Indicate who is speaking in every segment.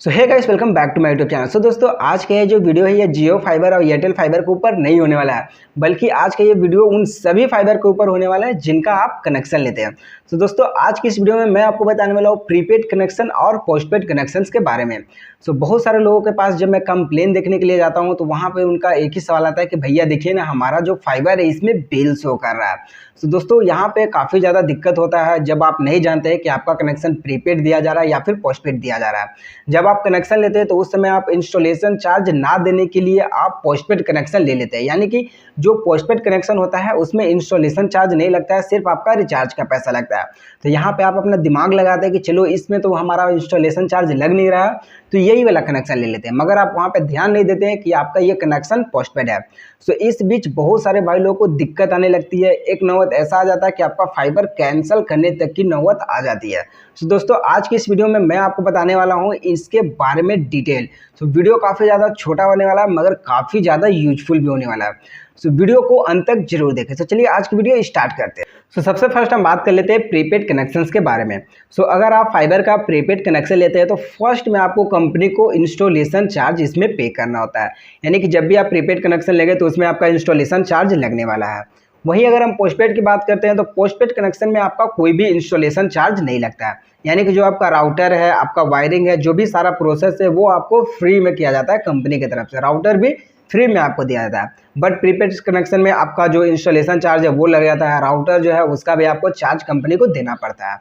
Speaker 1: So hey guys, welcome back to my YouTube channel. So दोस्तों, आज का ये जो वीडियो है ये जियो फाइबर और एयरटेल फाइबर के ऊपर नहीं होने वाला है, बल्कि आज का ये वीडियो उन सभी फाइबर के ऊपर होने वाला है जिनका आप कनेक्शन लेते हैं। सो दोस्तों, आज की इस वीडियो में मैं आपको बताने वाला हूँ प्रीपेड कनेक्शन और पोस्टपेड कनेक्शंस के बारे में। सो बहुत सारे लोगों के पास जब मैं कंप्लेन देखने के लिए जाता हूँ तो वहाँ पे उनका एक ही सवाल आता है कि भैया देखिए ना, हमारा जो फाइबर है इसमें बिल शो कर रहा है। तो दोस्तों, यहाँ पे काफ़ी ज़्यादा दिक्कत होता है जब आप नहीं जानते हैं कि आपका कनेक्शन प्रीपेड दिया जा रहा है या फिर पोस्टपेड दिया जा रहा है। जब आप कनेक्शन लेते हैं तो उस समय आप इंस्टॉलेशन चार्ज ना देने के लिए आप पोस्टपेड कनेक्शन ले लेते हैं, यानी कि जो पोस्टपेड कनेक्शन होता है उसमें इंस्टॉलेशन चार्ज नहीं लगता है, सिर्फ आपका रिचार्ज का पैसा लगता है। तो यहाँ पे आप अपना दिमाग लगाते हैं कि चलो इसमें तो हमारा इंस्टॉलेशन चार्ज लग नहीं रहा, तो यही वाला कनेक्शन ले लेते हैं, मगर आप वहाँ पे ध्यान नहीं देते हैं कि आपका ये कनेक्शन पोस्टपेड है। सो इस बीच बहुत सारे भाई लोगों को दिक्कत आने लगती है, एक नौबत ऐसा आ जाता है कि आपका फाइबर कैंसिल करने तक की नौबत आ जाती है। सो दोस्तों, आज की इस वीडियो में मैं आपको बताने वाला हूँ इसके बारे में डिटेल। सो वीडियो काफ़ी ज़्यादा छोटा होने वाला है मगर काफ़ी ज़्यादा यूजफुल भी होने वाला है। सो वीडियो को अंत तक जरूर देखें। तो चलिए आज की वीडियो स्टार्ट करते हैं। सो सबसे फर्स्ट हम बात कर लेते हैं प्रीपेड कनेक्शंस के बारे में। सो अगर आप फाइबर का प्रीपेड कनेक्शन लेते हैं तो फर्स्ट में आपको कंपनी को इंस्टॉलेशन चार्ज इसमें पे करना होता है, यानी कि जब भी आप प्रीपेड कनेक्शन लेंगे तो उसमें आपका इंस्टॉलेशन चार्ज लगने वाला है। वहीं अगर हम पोस्टपेड की बात करते हैं तो पोस्टपेड कनेक्शन में आपका कोई भी इंस्टॉलेशन चार्ज नहीं लगता है, यानी कि जो आपका राउटर है, आपका वायरिंग है, जो भी सारा प्रोसेस है वो आपको फ्री में किया जाता है कंपनी की तरफ से। राउटर भी फ्री में आपको दिया जाता है, बट प्रीपेड कनेक्शन में आपका जो इंस्टॉलेशन चार्ज है वो लग जाता है। राउटर जो है उसका भी आपको चार्ज कंपनी को देना पड़ता है।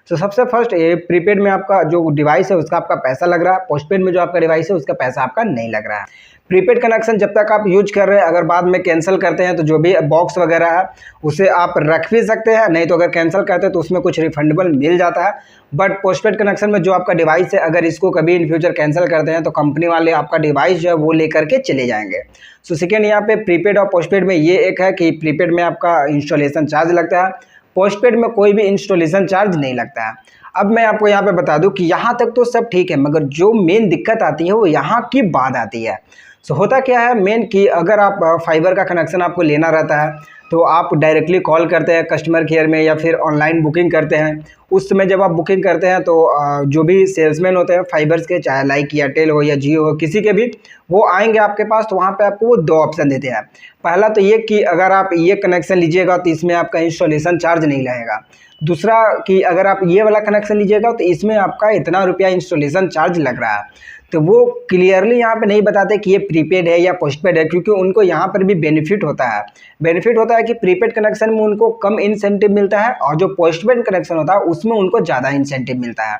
Speaker 1: तो सबसे फर्स्ट ये प्रीपेड में आपका जो डिवाइस है उसका आपका पैसा लग रहा है, पोस्टपेड में जो आपका डिवाइस है उसका पैसा आपका नहीं लग रहा है। प्रीपेड कनेक्शन जब तक आप यूज कर रहे हैं, अगर बाद में कैंसिल करते हैं तो जो भी बॉक्स वगैरह है उसे आप रख भी सकते हैं, नहीं तो अगर कैंसिल करते हैं तो उसमें कुछ रिफंडेबल मिल जाता है। बट पोस्टपेड कनेक्शन में जो आपका डिवाइस है, अगर इसको कभी इन फ्यूचर कैंसिल करते हैं तो कंपनी वाले आपका डिवाइस जो है वो लेकर के चले जाएंगे। सो सेकेंड, यहाँ पे प्रीपेड और पोस्टपेड में ये एक है कि प्रीपेड में आपका इंस्टॉलेशन चार्ज लगता है, पोस्टपेड में कोई भी इंस्टॉलेशन चार्ज नहीं लगता है। अब मैं आपको यहाँ पे बता दूँ कि यहाँ तक तो सब ठीक है, मगर जो मेन दिक्कत आती है वो यहाँ की बात आती है। सो होता क्या है मेन कि अगर आप फाइबर का कनेक्शन आपको लेना रहता है तो आप डायरेक्टली कॉल करते हैं कस्टमर केयर में या फिर ऑनलाइन बुकिंग करते हैं। उस समय जब आप बुकिंग करते हैं तो जो भी सेल्समैन होते हैं फाइबर्स के, चाहे लाइक एयरटेल हो या जियो हो, किसी के भी, वो आएंगे आपके पास तो वहाँ पे आपको वो दो ऑप्शन देते हैं। पहला तो ये कि अगर आप ये कनेक्शन लीजिएगा तो इसमें आपका इंस्टॉलेशन चार्ज नहीं लगेगा। दूसरा कि अगर आप ये वाला कनेक्शन लीजिएगा तो इसमें आपका इतना रुपया इंस्टॉलेशन चार्ज लग रहा है। तो वो क्लियरली यहाँ पे नहीं बताते कि ये प्रीपेड है या पोस्टपेड है, क्योंकि उनको यहाँ पर भी बेनिफिट होता है। बेनिफिट होता है कि प्रीपेड कनेक्शन में उनको कम इंसेंटिव मिलता है और जो पोस्टपेड कनेक्शन होता है उसमें उनको ज़्यादा इंसेंटिव मिलता है।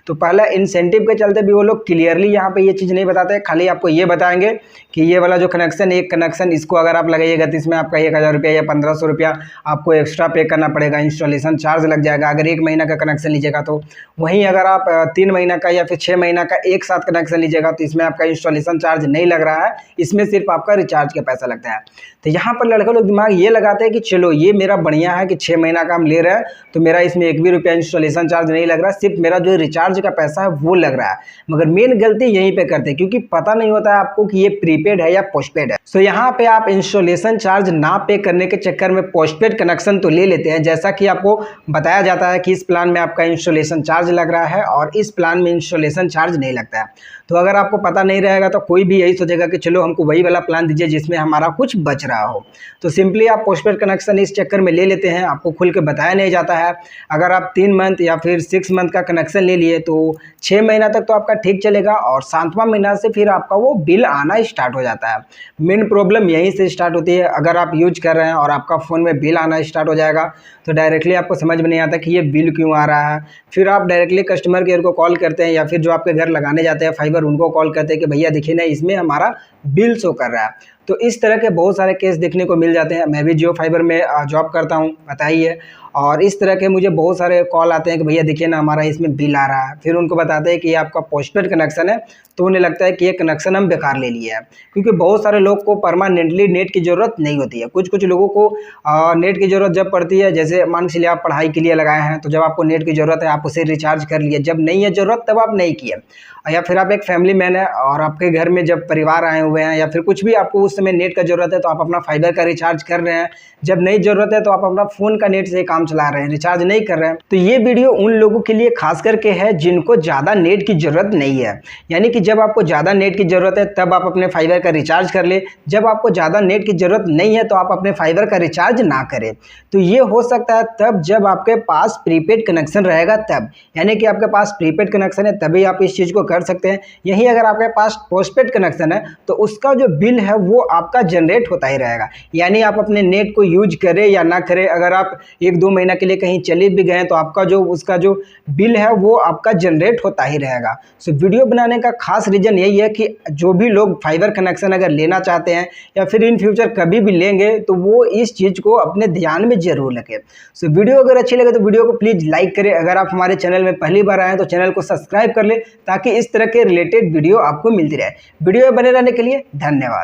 Speaker 1: तो पहला इंसेंटिव के चलते भी वो लोग क्लियरली यहाँ पे ये चीज़ नहीं बताते, खाली आपको ये बताएंगे कि ये वाला जो कनेक्शन, एक कनेक्शन इसको अगर आप लगाइएगा तो इसमें आपका 1000 रुपया या 1500 रुपया आपको एक्स्ट्रा पे करना पड़ेगा, इंस्टॉलेशन चार्ज लग जाएगा अगर 1 महीना का कनेक्शन लीजिएगा तो। वहीं अगर आप 3 महीना का या फिर 6 महीना का एक साथ कनेक्शन लीजिएगा तो इसमें आपका इंस्टॉलेशन चार्ज नहीं लग रहा है, इसमें सिर्फ आपका रिचार्ज का पैसा लगता है। तो यहाँ पर लड़के लोग दिमाग ये लगाते हैं कि चलो ये मेरा बढ़िया है कि 6 महीना का हम ले रहे हैं तो मेरा इसमें 1 भी रुपया इंस्टॉलेशन चार्ज नहीं लग रहा, सिर्फ मेरा जो रिचार्ज का पैसा है वो लग रहा है। मगर मेन गलती यहीं पे करते हैं, क्योंकि पता नहीं होता है आपको कि ये प्रीपेड है या पोस्टपेड है। सो यहाँ पे आप इंस्टॉलेशन चार्ज ना पे करने के चक्कर में पोस्टपेड कनेक्शन तो ले लेते हैं, जैसा कि आपको बताया जाता है कि इस प्लान में आपका इंस्टॉलेशन चार्ज लग रहा है और इस प्लान में इंस्टॉलेशन चार्ज नहीं लगता है। तो अगर आपको पता नहीं रहेगा तो कोई भी यही सोचेगा कि चलो हमको वही वाला प्लान दीजिए जिसमें हमारा कुछ बच रहा हो। तो सिंपली आप पोस्टपेड कनेक्शन इस चक्कर में ले लेते हैं, आपको खुल के बताया नहीं जाता है। अगर आप 3 मंथ या फिर 6 मंथ का कनेक्शन ले लिए तो 6 महीना तक तो आपका ठीक चलेगा और 7वां महीना से फिर आपका वो बिल आना स्टार्ट हो जाता है। मेन प्रॉब्लम यहीं से स्टार्ट होती है। अगर आप यूज कर रहे हैं और आपका फ़ोन में बिल आना स्टार्ट हो जाएगा तो डायरेक्टली आपको समझ में नहीं आता कि ये बिल क्यों आ रहा है। फिर आप डायरेक्टली कस्टमर केयर को कॉल करते हैं या फिर जो आपके घर लगाने जाते हैं फाइबर उनको कॉल करते हैं कि भैया देखिए ना, इसमें हमारा बिल शो कर रहा है। तो इस तरह के बहुत सारे केस देखने को मिल जाते हैं। मैं भी जियो फाइबर में जॉब करता हूँ, बताइए, और इस तरह के मुझे बहुत सारे कॉल आते हैं कि भैया देखिए ना, हमारा इसमें बिल आ रहा है। फिर उनको बताते हैं कि ये आपका पोस्टपेड कनेक्शन है, तो उन्हें लगता है कि ये कनेक्शन हम बेकार ले लिए हैं, क्योंकि बहुत सारे लोग को परमानेंटली नेट की ज़रूरत नहीं होती है। कुछ लोगों को नेट की ज़रूरत जब पड़ती है, जैसे मान के चलिए आप पढ़ाई के लिए लगाए हैं तो जब आपको नेट की ज़रूरत है आप उसे रिचार्ज कर लिए, जब नहीं है ज़रूरत तब आप नहीं किए। या फिर आप एक फैमिली मैन है और आपके घर में जब परिवार आए हुए हैं या फिर कुछ भी आपको उस उस समय नेट का ज़रूरत है तो आप अपना फाइबर का रिचार्ज कर रहे हैं, जब नहीं ज़रूरत है तो आप अपना फ़ोन का नेट से काम चला रहे हैं, रिचार्ज नहीं कर रहे हैं। तो ये वीडियो उन लोगों के लिए खास करके है जिनको ज़्यादा नेट की ज़रूरत नहीं है। यानी कि जब आपको ज़्यादा नेट की ज़रूरत है तब आप अपने फाइबर का रिचार्ज कर ले, जब आपको ज़्यादा नेट की ज़रूरत नहीं है तो आप अपने फाइबर का रिचार्ज ना करें। तो ये हो सकता है तब जब आपके पास प्रीपेड कनेक्शन रहेगा तब, यानी कि आपके पास प्रीपेड कनेक्शन है तभी आप इस चीज़ को कर सकते हैं। यही अगर आपके पास पोस्टपेड कनेक्शन है तो उसका जो बिल है वो आपका जनरेट होता ही रहेगा। यानी आप अपने नेट को यूज करें या ना करें, अगर आप 1-2 महीना के लिए कहीं चले भी गए तो आपका जो उसका जो बिल है वो आपका जनरेट होता ही रहेगा। सो वीडियो बनाने का खास रीज़न यही है कि जो भी लोग फाइबर कनेक्शन अगर लेना चाहते हैं या फिर इन फ्यूचर कभी भी लेंगे तो वो इस चीज़ को अपने ध्यान में जरूर रखें। सो वीडियो अगर अच्छी लगे तो वीडियो को प्लीज़ लाइक करें। अगर आप हमारे चैनल में पहली बार आए हैं तो चैनल को सब्सक्राइब कर लें ताकि इस तरह के रिलेटेड वीडियो आपको मिलती रहे। वीडियो में बने रहने के लिए धन्यवाद।